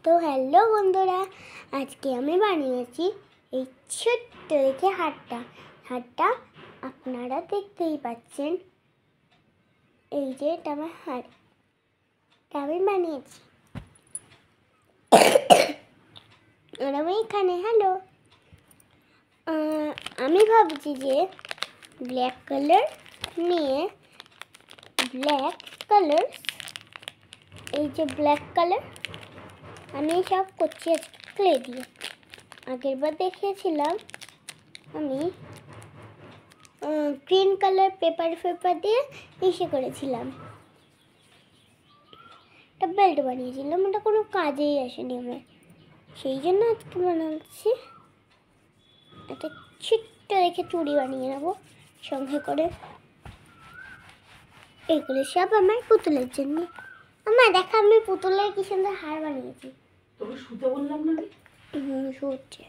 তো হ্যালো বন্ধুরা, আজকে আমি বানিয়েছি এই ছোট্ট দেখে হারটা আপনারা দেখতেই পাচ্ছেন। এই যে এটা আমার হারটা আমি বানিয়েছি। আর আমি এখানে আমি ভাবছি যে ব্ল্যাক কালার নিয়ে এই যে ব্ল্যাক কালার আমি সব করছি আজকে ক্লে দিয়ে। আগেরবার দেখিয়েছিলাম আমি গ্রিন কালার পেপার দিয়ে ইসে করেছিলাম, একটা বেল্ট বানিয়েছিলাম, ওটা কোনো কাজেই আসেনি আমার, সেই জন্য আজকে বানাচ্ছি একটা ছোট্ট রেখে চুড়ি বানিয়ে নেবো সঙ্গে করে। এইগুলো সব আমার পুতুলের জন্য। আমার দেখা আমি পুতুলের কি সুন্দর হার বানিয়েছি। তবে শুতে বললাম না? শুচ্ছে।